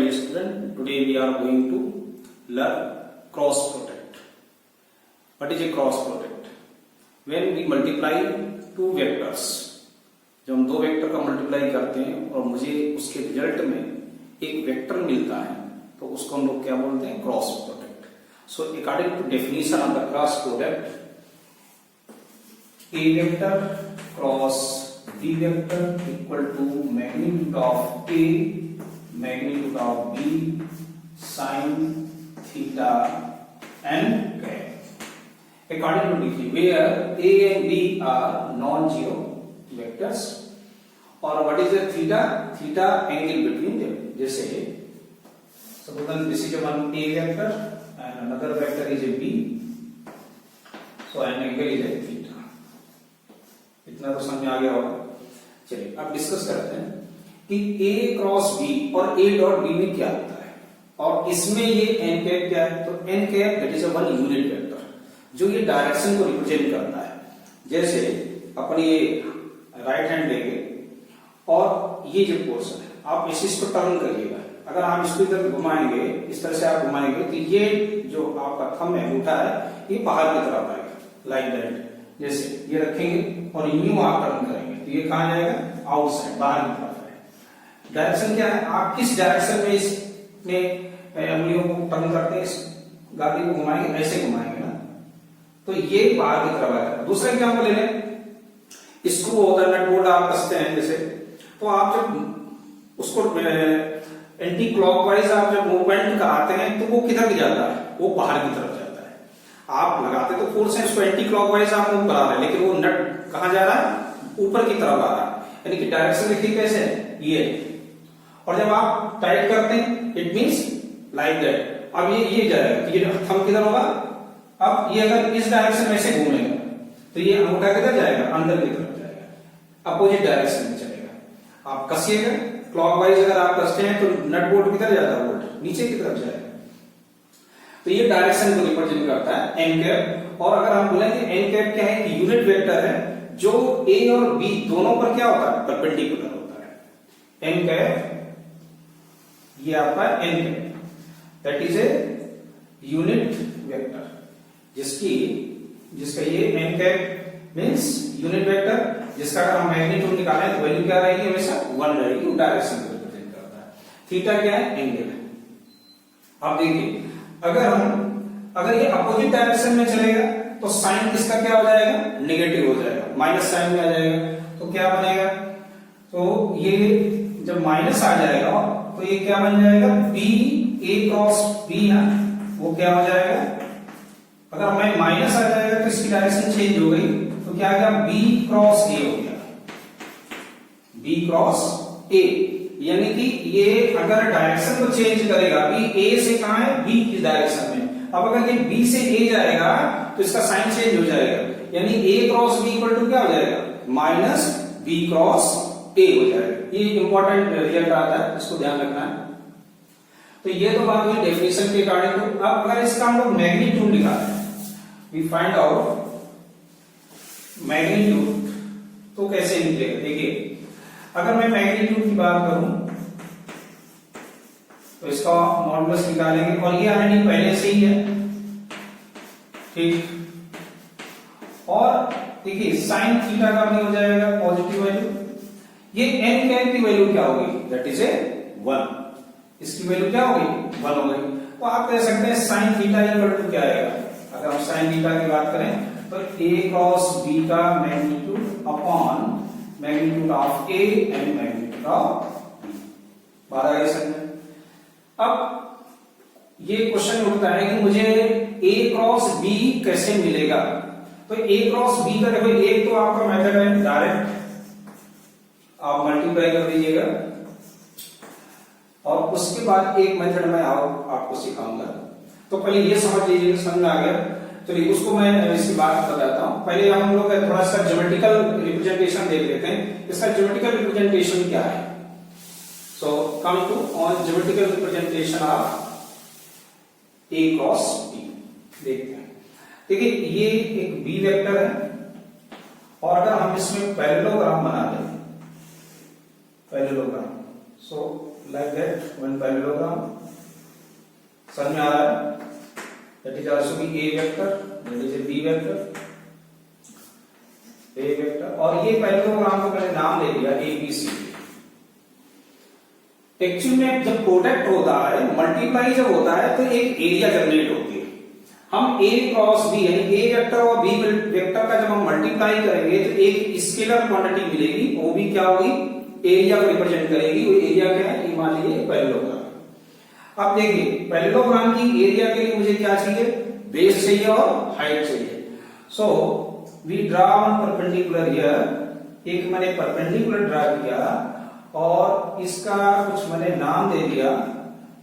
dear student, today we are going to learn cross product. What is a cross product? When we multiply two vectors, जब हम दो vector का multiply करते हैं और मुझे उसके रिजल्ट में एक वेक्टर मिलता है तो उसको हम लोग क्या बोलते हैं? Cross product. So according to definition of the cross product, A vector cross B vector equal to magnitude of A magnitude of b sin theta and cap. According to degree, where a and b are non-zero vectors, or what is the theta? Theta angle between them. जैसे suppose this is one a vector and another vector is a b, so an angle is a theta. इतना तो समझ आ गया होगा. चलिए अब discuss करते हैं कि a क्रॉस b और a डॉट b में क्या होता है, और इसमें ये n कैप क्या है? तो n cap that is a one unit vector जो ये डायरेक्शन को रिप्रेजेंट करता है. जैसे अपन ये राइट हैंड लेंगे और ये जो पोर्शन है आप इसको टर्न करिएगा. अगर आप इसको इधर घुमाएंगे, इस तरह से आप घुमाएंगे तो ये जो आपका थंब है उठा है ये बाहर की तरफ आएगा लाइक दैट. जैसे ये रखेंगे और यूं आप टर्न करेंगे तो ये कहां जाएगा? आउटसाइड, बाहर की तरफ. डायरेक्शन क्या है? आप किस डायरेक्शन में इसमें उंगलियों को टर्न करते हैं, इस गाड़ी को घुमाएंगे, ऐसे घुमाएंगे ना, तो ये बाहर की तरफ आएगा. दूसरा एग्जांपल ले लें, स्क्रू होता है, नट बोल्ट आप कसते हैं जैसे, तो आप जब उसको एंटी क्लॉकवाइज आप जब मूवमेंट कराते हैं तो वो किधर जाता है? वो बाहर की तरफ जाता है. आप लगाते तो फोर्स है, उसको एंटी क्लॉकवाइज आप मूव करा रहे हैं, लेकिन वो नट कहां जा रहा है? ऊपर की तरफ आ रहा है. यानी कि डायरेक्शन देखिए कैसे है ये. और जब आप टाइट करते हैं इट मींस लाइक दैट. अब ये जाएगा, ये थंब किधर होगा? अब ये अगर इस डायरेक्शन में से घूमेगा तो ये अंगूठा किधर जाएगा? अंदर की तरफ जाएगा, अपोजिट डायरेक्शन में चलेगा. आप कसिएगा क्लॉकवाइज, अगर आप कसते हैं तो नट बोल्ट किधर जाता है? बोल्ट नीचे की तरफ जाएगा. तो ये डायरेक्शन को रिप्रेजेंट करता है एन कैप. और अगर हम बोलेंगे एन कैप क्या है? यूनिट वेक्टर है जो ए और बी दोनों पर क्या होता है? परपेंडिकुलर होता है. एन कैप ये आपका n cap that is a unit vector, जिसका ये n cap means unit vector, जिसका अगर हम मैग्नीट्यूड निकालें तो वैल्यू क्या रहेगी? हमेशा 1 रहेगी. डायरेक्शन को रिप्रेजेंट करता है. थीटा क्या है? एंगल है. अब देखिए अगर ये अपोजिट डायरेक्शन में चलेगा तो साइन किसका क्या हो जाएगा? नेगेटिव हो जाएगा, माइनस साइन में आ जाएगा. तो क्या बनेगा? तो ये जब माइनस आ जाएगा तो ये क्या बन जाएगा? बी ए क्रॉस बी ना, वो क्या हो जाएगा? अगर हमें माइनस आ जाएगा तो इसकी डायरेक्शन चेंज हो गई, तो क्या आ गया? बी क्रॉस ए हो गया, बी क्रॉस ए. यानी कि ये अगर डायरेक्शन को चेंज करेगा, बी ए से कहां है? बी की डायरेक्शन में. अब अगर ये बी से ए जाएगा तो इसका साइन चेंज हो जाएगा, यानी ए क्रॉस बी इक्वल टू क्या हो जाएगा? माइनस बी क्रॉस ए हो जाएगा. ये इंपॉर्टेंट रिजल्ट आता है, इसको ध्यान रखना है. तो ये तो बात हुई डेफिनेशन के अकॉर्डिंग. तो अब अगर इसका हम लोग मैग्नीट्यूड निकालें, वी फाइंड आउट मैग्नीट्यूड, तो कैसे निकलेगा? देखिए अगर मैं मैग्नीट्यूड की बात करूं तो इसका मॉडुलस निकालेंगे, और ये ऑलरेडी पहले से ही है, ठीक. और देखिए साइन थीटा का भी हो जाएगा पॉजिटिव वैल्यू. ये एन कैप की वैल्यू क्या होगी? दैट इज ए 1. इसकी वैल्यू क्या होगी? 1 हो गई. तो आप कह सकते हैं साइन थीटा इक्वल टू क्या आएगा? अगर हम साइन थीटा की बात करें तो ए क्रॉस बी का magnitude upon magnitude of A and magnitude of B. बात आ गई समझ? अब ये क्वेश्चन उठता है कि मुझे ए क्रॉस बी कैसे मिलेगा? तो ए क्रॉस बी का देखो, एक तो आपका मेथड है डायरेक्ट, आप मल्टीप्लाई कर दीजिएगा, और उसके बाद एक मेथड मैं आपको सिखाऊंगा. तो पहले ये समझ लीजिएगा, समझ में आ गया? चलिए उसको मैं इसकी बात बताता हूं. पहले हम लोग थोड़ा सा ज्योमेट्रिकल रिप्रेजेंटेशन देख लेते हैं. इसका ज्योमेट्रिकल रिप्रेजेंटेशन क्या है? So come to on geometrical representation of A cross B. देखते हैं. देखिए ये एक बी वेक्टर है, और अगर हम इसमें पैरेललोग्राम बना दें, parallelogram, so like that one parallelogram. समझ में आ रहा है? That is also be a vector, that is a b vector, a vector. और ये पैरेललोग्राम को मैंने नाम दे दिया ABC। एक्चुअली में जब प्रोडक्ट होता है, मल्टीप्लाई जब होता है, तो एक एरिया जनरेट होती है। हम a क्रॉस b यानी a वेक्टर और b वेक्टर का जब हम मल्टीप्लाई करेंगे तो एक स्केलर क्वांटिटी मिलेगी, वो भी क्या होगी, एरिया को रिप्रेजेंट करेगी। वो एरिया क्या है, ये मान लीजिए पैरेललोग्राम। अब देखिए पैरेललोग्राम की एरिया के लिए मुझे क्या चाहिए, बेस चाहिए और हाइट चाहिए। So we draw one perpendicular here, एक मैंने परपेंडिकुलर ड्रा किया और इसका कुछ मैंने नाम दे दिया,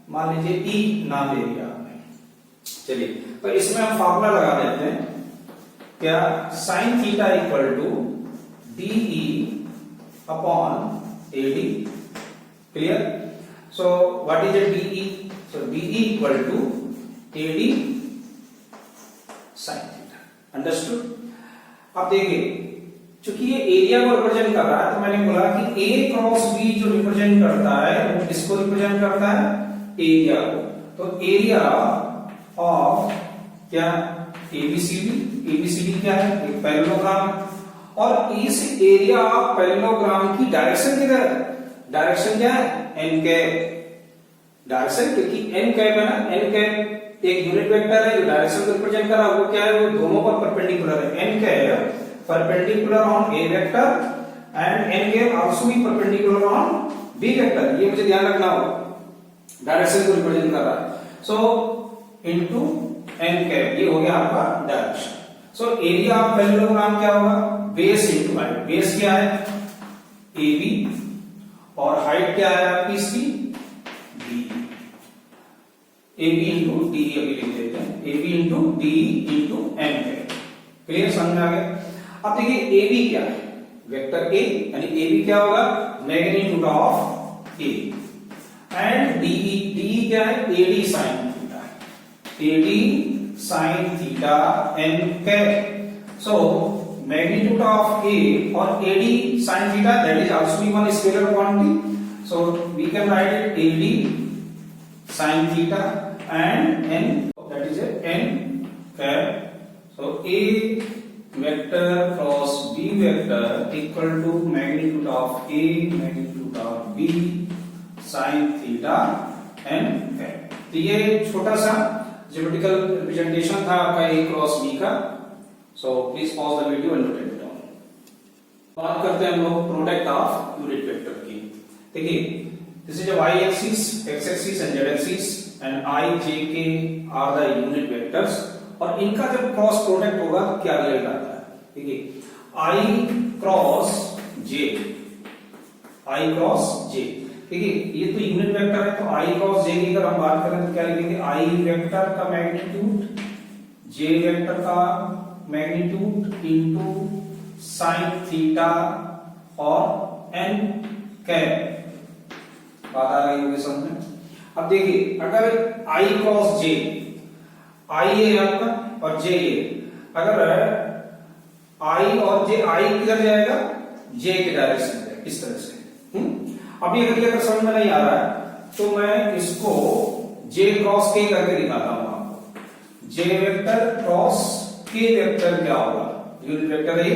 मान लीजिए ई नाम दे दिया आपने। चलिए तो इसमें हम फॉर्मूला लगा देते हैं, क्या, sine theta equal to DE upon AD। Clear? So what is A DE? So DE equal to AD sine theta. Understood? अब देखिए चूंकि ये एरिया को रिप्रेजेंट कर रहा है, तो मैंने बोला कि A क्रॉस B जो रिप्रेजेंट करता है वो किसको रिप्रेजेंट करता है, एरिया को। तो एरिया ऑफ क्या, ABCD क्या है, एक पैरेललोग्राम है। और इस एरिया ऑफ पैरेललोग्राम की डायरेक्शन किधर है, डायरेक्शन क्या है, n कैप। डायरेक्शन क्योंकि n कैप है ना, n कैप एक यूनिट वेक्टर है जो डायरेक्शन को रिप्रेजेंट कर रहा है, वो क्या है, वो दोनों पर परपेंडिकुलर है। n cap perpendicular on A vector and n cap also be perpendicular on B vector। ये मुझे ध्यान रखना होगा, डायरेक्शन को रिप्रेजेंट कर रहा है। सो इनटू n cap, ये हो गया आपका direction. So area of parallelogram क्या होगा, बेस इनटू हाइट। बेस क्या है, AB, और हाइट क्या है आपकी इसकी, DE। AB इंटू DE अभी लिख देते हैं, AB into DE into n cap। Clear, समझ में आ गया? अब देखिए AB क्या है, वेक्टर A, यानी AB क्या होगा, magnitude of A। And DE क्या है, AD sine theta, AD sine theta n cap. So magnitude of A और AD sine theta, that is also one scalar quantity. So we can write it AD sine theta and n, that is n cap. So A vector cross B vector equal to magnitude of A, magnitude of B, sin theta n cap। तो ये छोटा सा geometrical representation था आपका A cross B का। So please pause the video and note it down। बात करते हैं हम लोग प्रोडक्ट ऑफ यूनिट वेक्टर की। देखिए this is a y axis, x axis and z axis and I, j, k are the unit vectors। और इनका जब क्रॉस प्रोडक्ट होगा तो क्या रिजल्ट आता है, देखिए I cross J, I cross J। देखिए ये तो यूनिट वेक्टर है, तो I क्रॉस J की अगर हम बात करें तो क्या लिखेंगे, I वेक्टर का मैग्नीट्यूड, J वेक्टर का मैग्नीट्यूड इनटू साइन थीटा और n कैप। बात आ रही होगी समझ में? अब देखिए अगर I क्रॉस J, I है आपका और J है, अगर I और J, I किधर जाएगा, J के डायरेक्शन में, इस तरह से। अभी अगर समझ में नहीं आ रहा है तो मैं इसको J क्रॉस K करके दिखाता हूं आपको। J vector cross K vector क्या होगा, यूनिट वेक्टर है,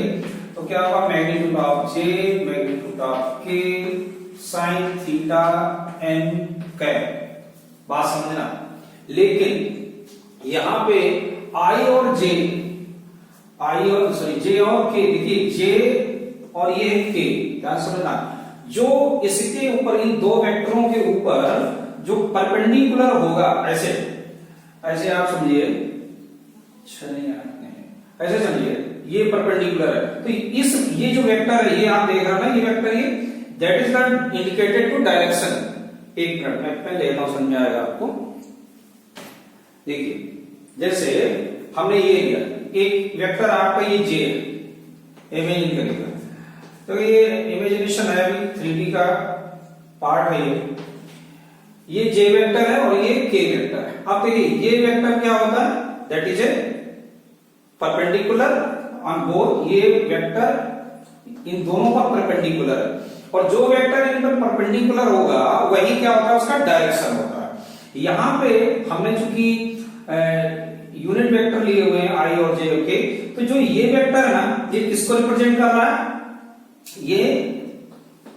तो क्या होगा, magnitude of J, magnitude of K, sign theta n cap. बात समझना। लेकिन यहां पे I और J, J और K, देखिए J और ये K, ध्यान समझना, जो इसके ऊपर, इन दो वेक्टरों के ऊपर जो परपेंडिकुलर होगा, ऐसे ऐसे आप समझिए, ऐसे समझिए, ये परपेंडिकुलर है, तो इस ये जो वेक्टर है, ये आप देख रहे हो ना, ये वेक्टर, ये that is the indicated to direction. एक मिनट मैं पेन लेता हूं, समझ में आएगा आपको। देखिए जैसे हमने ये लिया, एक वेक्टर आपका ये J है, इमेजिन करिएगा, तो ये इमेजिनेशन है, अभी 3D का पार्ट है ये J वेक्टर है और ये K वेक्टर है। अब देखिए ये वेक्टर क्या होता है, that is A perpendicular on both, ये वेक्टर इन दोनों पर परपेंडिकुलर है। और जो वेक्टर इन पर परपेंडिकुलर होगा वही क्या होता है, उसका डायरेक्शन होता है। यहां पे हमने चूंकि यूनिट वेक्टर लिए हुए हैं आई और जे के, तो जो ये वेक्टर है ना, ये किसको रिप्रेजेंट कर रहा है, ये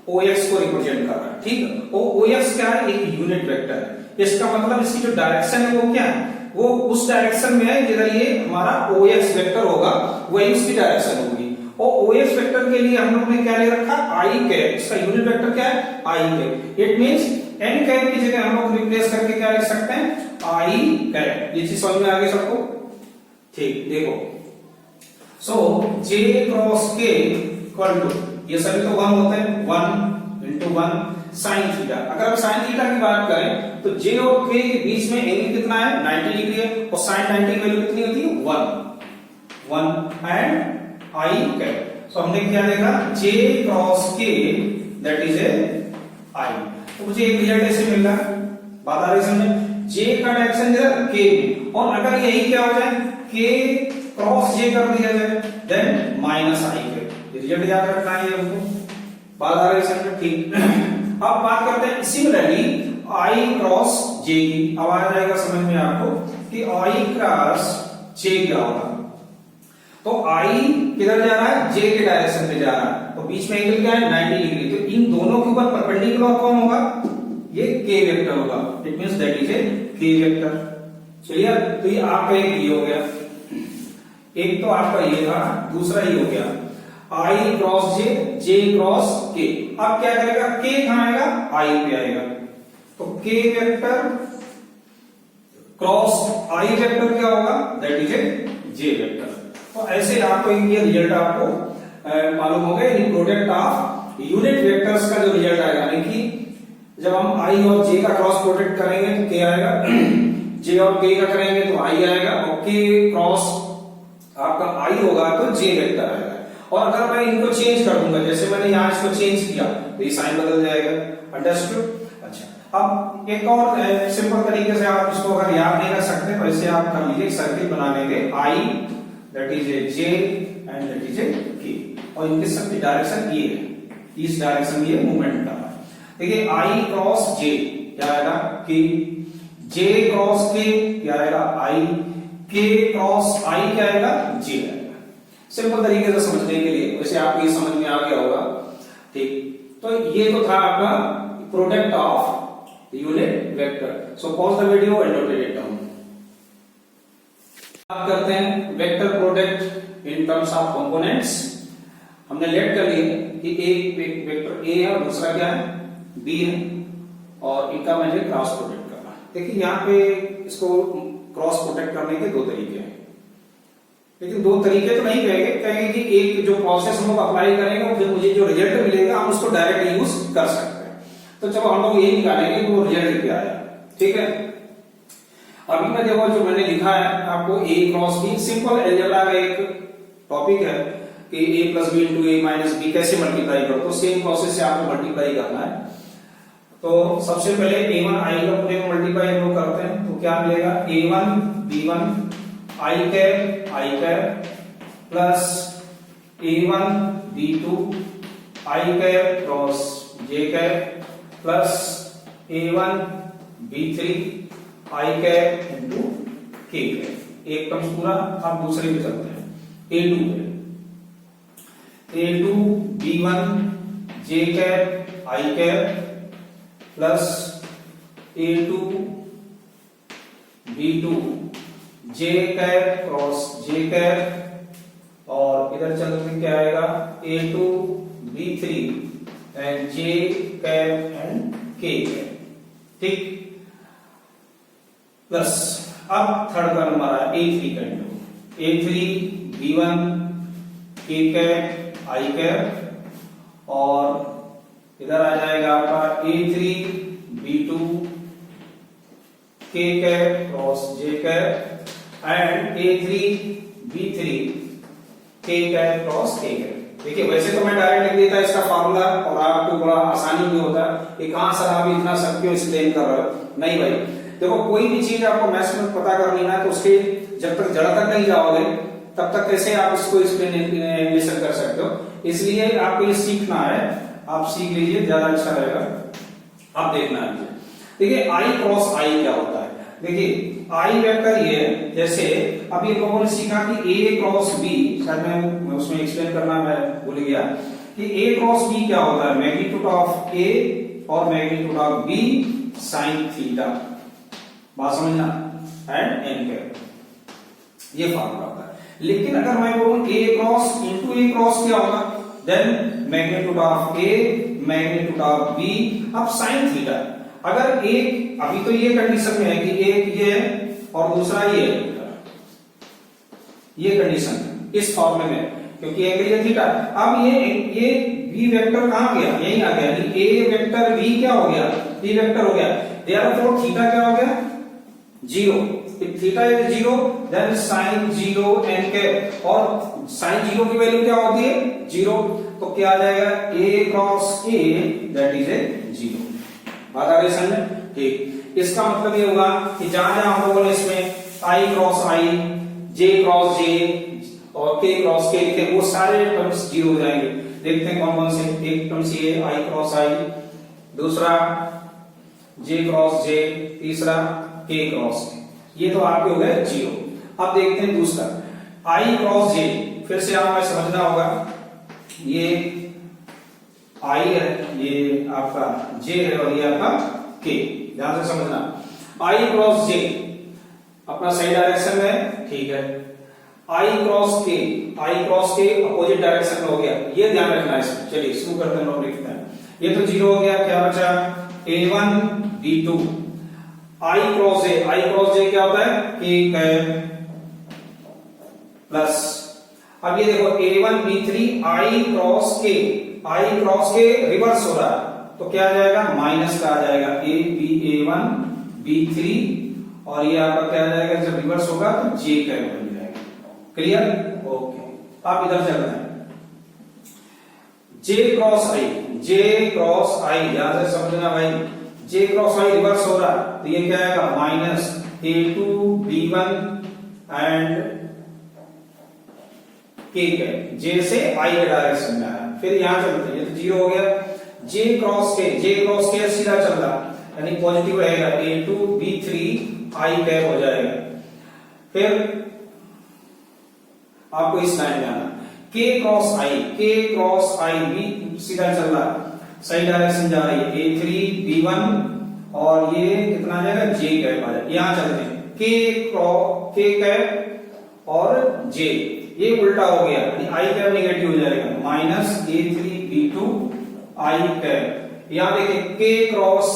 OX को रिप्रेजेंट कर रहा है, ठीक है। OX क्या है, एक यूनिट वेक्टर है। इसका मतलब इसकी जो डायरेक्शन है वो क्या है, वो उस डायरेक्शन में है जिधर ये हमारा OX वेक्टर होगा, वही उसकी डायरेक्शन होगी। और OX वेक्टर के लिए हम लोग ने क्या ले रखा, आई कैप। इसका यूनिट वेक्टर क्या है, I cap. It means N cap की जगह हम लोग रिप्लेस करके क्या लिख सकते हैं, आई कैप। ये चीज समझ में आ गई सबको, ठीक। देखो, so J cross K equal to, ये सभी तो 1 होते हैं, 1 into 1 साइन थीटा। अगर हम साइन थीटा की बात करें तो J और K के बीच में एंगल कितना है, 90 डिग्री है, और साइन 90 की वैल्यू कितनी होती है, 1 एंड I कैप। सो हमने क्या देखा, J cross K that is A I। तो मुझे एक रिजल्ट ऐसे मिल रहा है, बात आ रही समझ, J का डायरेक्शन इधर K में, और अगर यही क्या हो जाए, K क्रॉस J कर दिया जाए then minus I cap. Result याद रखना है हमको, बात आ रही समझ, ठीक। अब बात करते हैं सिमिलरली I क्रॉस J की। अब आ जाएगा समझ में आपको कि I क्रॉस J क्या होगा। तो I किधर जा रहा है, J के डायरेक्शन में जा रहा है, तो बीच में एंगल क्या है, 90 डिग्री। तो इन दोनों के ऊपर परपेंडिकुलर कौन होगा, ये K वेक्टर होगा। It means that is A K vector. चलिए, तो ये आपका एक ये हो गया, एक तो आपका ये था, दूसरा ये हो गया I cross J cross K। अब क्या करेगा, K कहां आएगा, I पे आएगा, तो K vector cross I vector क्या होगा, that is A J vector. तो ऐसे आपको ये रिजल्ट आपको मालूम हो गया, प्रोडक्ट ऑफ यूनिट वेक्टर्स का जो रिजल्ट आएगा, यानी कि जब हम I और J का क्रॉस प्रोडक्ट करेंगे तो K आएगा, J और K का करेंगे तो I आएगा, और K क्रॉस आपका I होगा तो J वेक्टर आएगा। और अगर मैं इनको चेंज कर दूंगा, जैसे मैंने यहां इसको चेंज किया तो ये साइन बदल जाएगा, अंडरस्टूड। अच्छा, अब एक और सिंपल तरीके से आप इसको अगर याद नहीं कर सकते तो ऐसे आप कर लीजिए, सर्किल बना लेंगे, I that is A J and that is A K, और इनके सबकी डायरेक्शन ये है, इस डायरेक्शन में ये मूवमेंट कर रहा है। देखिए I क्रॉस J क्या आएगा, K, J क्रॉस K क्या आएगा, I, K क्रॉस I क्या आएगा, J आएगा। सिंपल तरीके से समझने के लिए, वैसे आपको ये समझ में आ गया होगा, ठीक। तो ये तो था आपका product of unit vector. So pause the video and note it down. बात करते हैं vector product in terms of components. हमने लेट कर लिए कि एक वेक्टर A है और दूसरा क्या है, B है, और इनका मुझे क्रॉस प्रोडक्ट करना है। देखिए यहाँ पे इसको क्रॉस प्रोडक्ट करने के दो तरीके हैं, लेकिन दो तरीके तो नहीं कहेंगे कि एक जो प्रोसेस हम लोग अप्लाई करेंगे फिर मुझे जो रिजल्ट मिलेगा हम उसको डायरेक्ट यूज कर सकते हैं। तो चलो हम लोग यही निकालेंगे कि वो रिजल्ट क्या आया, ठीक है। अभी मैं देखो जो मैंने लिखा है आपको A cross B, simple algebra का एक टॉपिक है कि A plus B into A minus B कैसे मल्टीप्लाई करो, तो सेम प्रोसेस से आपको मल्टीप्लाई करना है। तो सबसे पहले A1 I का पूरे मल्टीप्लाई हम लोग करते हैं, तो क्या मिलेगा, A1 B1 I cap plus A1 B2 I cap cross J cap plus A1 B3 I cap into K cap. एक टर्म पूरा। अब दूसरे पे चलते हैं, A2 B1 J cap I cap plus A2 B2 J cap cross J cap, और इधर चलते क्या आएगा, A2 B3 and J cap and K cap, ठीक। प्लस अब थर्ड का नंबर आया A3 का into A3 B1 K cap I cap, और इधर आ जाएगा आपका A3 B2 K cap cross J cap and A3 B3 K cap cross K cap. देखिए वैसे तो मैं डायरेक्ट लिख देता इसका फार्मूला और आपको बड़ा आसानी भी होता है कि कहां सर आप इतना सब क्यों एक्सप्लेन कर रहे हो। नहीं भाई, देखो कोई भी चीज आपको मैथ्स में पता करनी है तो उसके जब तक जड़ तक नहीं जाओगे तब तक कैसे आप इसको एक्सप्लेनेशन कर सकते हो। इसलिए आपको ये सीखना है आप सीख लीजिए, ज्यादा अच्छा रहेगा। अब देखना है, देखिए आई क्रॉस आई क्या होता है। देखिए आई वेक्टर ये है, जैसे अभी लोगों ने सीखा कि ए क्रॉस बी, शायद मैं उसमें एक्सप्लेन करना मैं भूल गया कि ए क्रॉस बी क्या होता है, मैग्नीट्यूड ऑफ ए और magnitude of B sine theta, बात समझना, एंड एन कैप, ये फॉर्मूला होता है। लेकिन अगर मैं बोलूं A cross into A cross क्या होगा, then magnitude of A magnitude of B, अब साइन थीटा। अगर एक, अभी तो ये कंडीशन में है कि एक ये और दूसरा ये कंडीशन इस फॉर्मूले में, क्योंकि एंगल ये थीटा। अब ये बी वेक्टर कहां गया, यही आ गया, ए वेक्टर बी क्या हो गया, बी वेक्टर हो गया, देयरफॉर थीटा क्या हो गया, 0। If theta is 0, then sin 0 n cap, और sin 0 की वैल्यू क्या होती है, 0, तो क्या आ जाएगा, a cross a that is ए 0। बात आ गई समझ, ठीक। इसका मतलब ये हुआ कि जहां जहां हम लोगों ने इसमें i cross i, j cross j और k क्रॉस k लिखे, वो सारे टर्म्स 0 हो जाएंगे। देखते हैं कौन कौन से। एक टर्म्स ये i क्रॉस i, दूसरा j क्रॉस j, तीसरा k क्रॉस k, ये तो आपके हो गए 0। अब देखते हैं दूसरा i क्रॉस j, फिर से हमें समझना होगा, ये i है, ये आपका j है और ये आपका k, ध्यान से समझना। i क्रॉस j अपना सही डायरेक्शन में, ठीक है। i cross k opposite direction में हो गया, ये ध्यान रखना है इसमें। चलिए शुरू करते हैं, लोग लिखते हैं। ये तो 0 हो गया, क्या बचा, a1 b2। I cross j क्या होता है, k प्लस, अब ये देखो a1 b3 i cross k reverse हो रहा है, तो क्या आ जाएगा, माइनस का आ जाएगा, a1 b3, और ये आपका क्या आ जाएगा, जब रिवर्स होगा तो j कैप बन जाएगा। Clear, okay. आप इधर चल रहे हैं, j क्रॉस i, याद है, समझना भाई, j क्रॉस i रिवर्स हो रहा है, तो ये क्या आएगा, minus a2 b1 and k cap, j से i के डायरेक्शन में आया। फिर यहां चलते हैं, ये तो 0 हो गया, j क्रॉस k सीधा चल रहा, यानी पॉजिटिव रहेगा, a2 b3 i कैप हो जाएगा। फिर आपको इस लाइन में आना, k क्रॉस i भी सीधा चल रहा, सही डायरेक्शन जा रही है, a3 b1 और ये कितना आ जाएगा, j कैप आ जाएगा। यहां चलते हैं, k कैप और j, ये उल्टा हो गया, i कैप नेगेटिव हो जाएगा, minus a3 b2 i cap. यहां देखिए k क्रॉस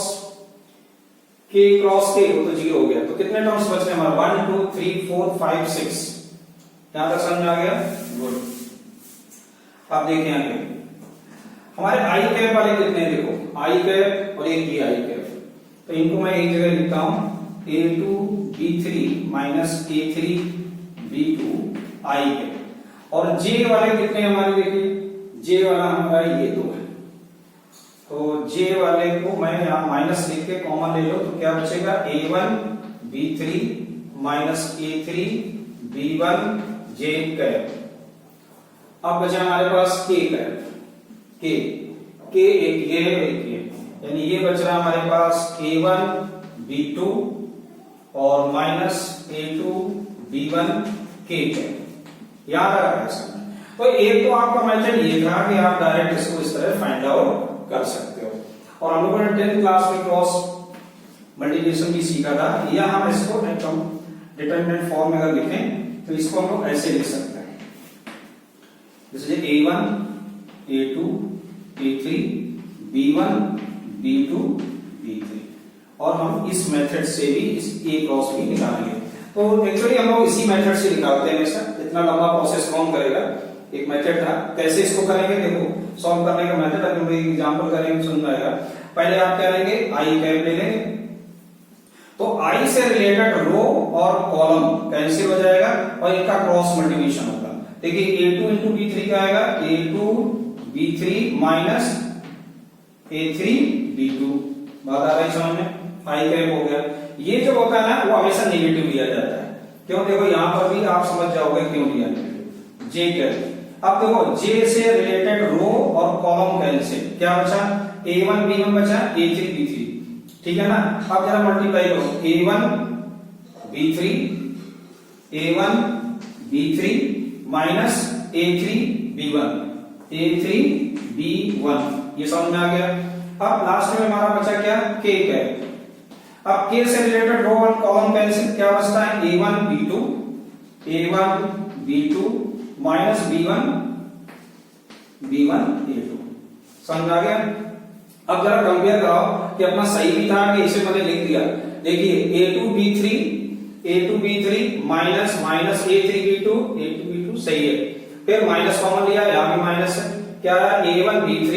k वो तो 0 हो गया, तो कितने टर्म्स बच गए हमारे, 1 2 3 4 5 6। यहां तक समझ में आ गया, गुड। अब देखिए आगे हमारे आई कैप वाले कितने, देखो आई कैप और एक ये आई कैप, तो इनको मैं एक जगह लिखता हूं, a2 b3 minus a3 b2 आई कैप। और जे वाले कितने हमारे, देखिए जे वाला हमारा ये 2 है, तो जे वाले को मैं यहां माइनस लिख के कॉमन ले लो, तो क्या बचेगा, a1 b3 minus a3 b1 j cap. अब बचा हमारे पास k कैप, k एक ये है, एक ये, यानी ये बच रहा हमारे पास a1 b2 और minus a2 b1 k cap. याद आ रहा है, तो एक तो आपका मेथड ये था कि आप डायरेक्ट इसको इस तरह फाइंड आउट कर सकते हो। और हम लोगों ने 10th क्लास में क्रॉस मल्टीप्लिकेशन भी सीखा था, या हम इसको डिटरमिनेंट फॉर्म में अगर लिखें तो इसको हम लोग ऐसे लिख सकते हैं, जैसे a1 a2 a3 b1 b2 b3, और हम इस मेथड से भी इस a क्रॉस भी निकालेंगे। तो एक्चुअली हम लोग इसी मेथड से निकालते हैं हमेशा, इतना लंबा प्रोसेस कौन करेगा, एक मेथड था। कैसे इसको करेंगे, देखो सॉल्व करने का मेथड, अभी हम एग्जांपल करेंगे, सुन आएगा। पहले आप क्या लेंगे, आई कैप ले लेंगे, तो आई से रिलेटेड रो और कॉलम कैंसिल हो जाएगा और इनका क्रॉस मल्टीप्लिकेशन होगा। देखिए a2 इंटू b3 क्या आएगा, a2 b3 minus a3 b2। बात आ रही समझ में, आई कैप हो गया। ये जो होता है ना, वो हमेशा नेगेटिव लिया जाता है, क्यों, देखो यहां पर भी आप समझ जाओगे क्यों लिया नेगेटिव, जे कैप। अब देखो जे से रिलेटेड रो और कॉलम का एलसीएम क्या बचा, a1 b1 बचा, a3 b3, ठीक है ना। अब जरा मल्टीप्लाई करो, a1 b3 minus a3 b1, ये समझ में आ गया। अब लास्ट में हमारा बचा क्या, k है। अब k से रिलेटेड रो और कॉलम का एलसीएम क्या बचता है, a1 b2 minus b1 a2, समझ आ गया। अब जरा कंपेयर कराओ कि अपना सही भी था कि इसे मैंने लिख दिया। देखिए a2 b3 minus a3 b2 सही है, फिर माइनस कॉमन लिया, यहां भी माइनस है, क्या है a1 b3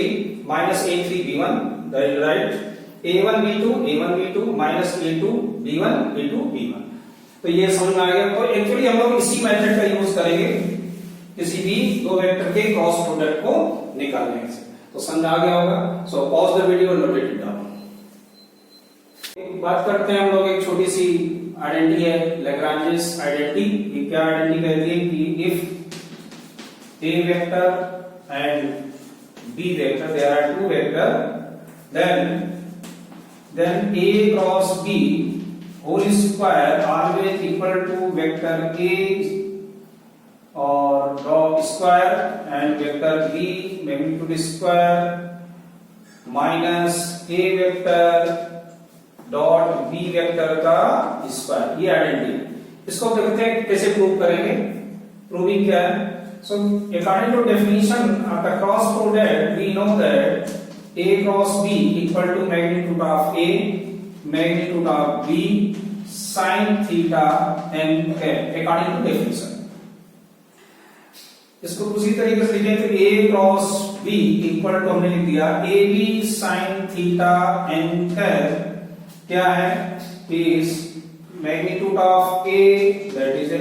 minus a3 b1, right, a1 b2 minus a2 b1, तो ये समझ में आ गया। तो एक्चुअली हम लोग इसी मेथड का यूज करेंगे किसी भी दो वेक्टर के क्रॉस प्रोडक्ट को निकालने से, तो समझ आ गया होगा। So pause the video, note it down. बात करते हैं हम लोग, एक छोटी सी आइडेंटिटी है, लैग्रांजेस आइडेंटिटी। ये क्या आइडेंटिटी कहती है कि if A vector and B vector, there are two vectors, then a cross b whole square always equal to vector a or dot square and vector b magnitude square minus a vector dot b vector का square, ये identity. इसको देखते हैं कैसे prove करेंगे। Proving क्या है, so according to definition of the cross product we know that a cross b equal to magnitude of a magnitude of b sin theta n according to definition। इसको दूसरी तरीके से लिखें तो a cross b equal to हमने लिख दिया ab sin theta n क्या है, is magnitude of a that is a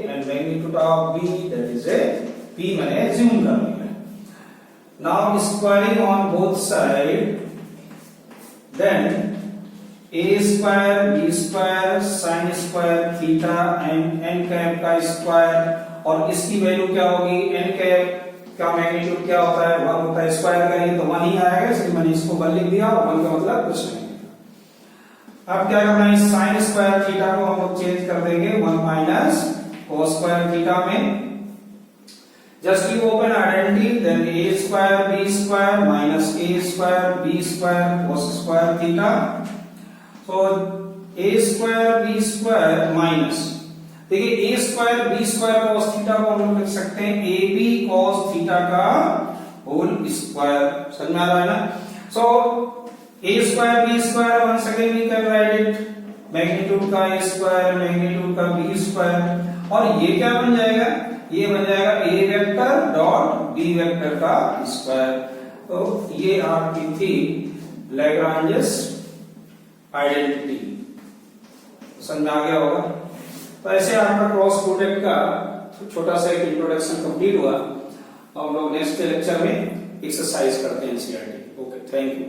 and magnitude of b that is a b, मैंने assume कर लिया। Now squaring on both sides, then a square b square sin square theta and n cap का square, और इसकी value क्या होगी, n cap का magnitude क्या होता है, 1 होता है, स्क्वायर करेंगे तो 1 ही आएगा, इसलिए मैंने इसको 1 लिख दिया, और 1 का मतलब कुछ नहीं। अब क्या करना है, sin स्क्वायर थीटा को हम लोग चेंज कर देंगे 1 माइनस cos स्क्वायर थीटा में। Just you open identity, then a square b square minus a square b square cos square theta. So a square b square minus, देखिए a square b square cos theta को हम लोग लिख सकते हैं ab cos theta का whole square, समझ में आ रहा है ना। So a square b square once again we can write it magnitude का a square मैग्नीट्यूड का b square, और ये क्या बन जाएगा, ये बन जाएगा a vector dot b vector का स्क्वायर। तो ये आपकी थी लैग्रांजेस आइडेंटिटी, समझ में आ गया होगा। तो ऐसे आपका क्रॉस प्रोडक्ट का छोटा सा एक इंट्रोडक्शन कंप्लीट हुआ। हम लोग नेक्स्ट लेक्चर में एक्सरसाइज करते हैं एनसीईआरटी। Okay, thank you.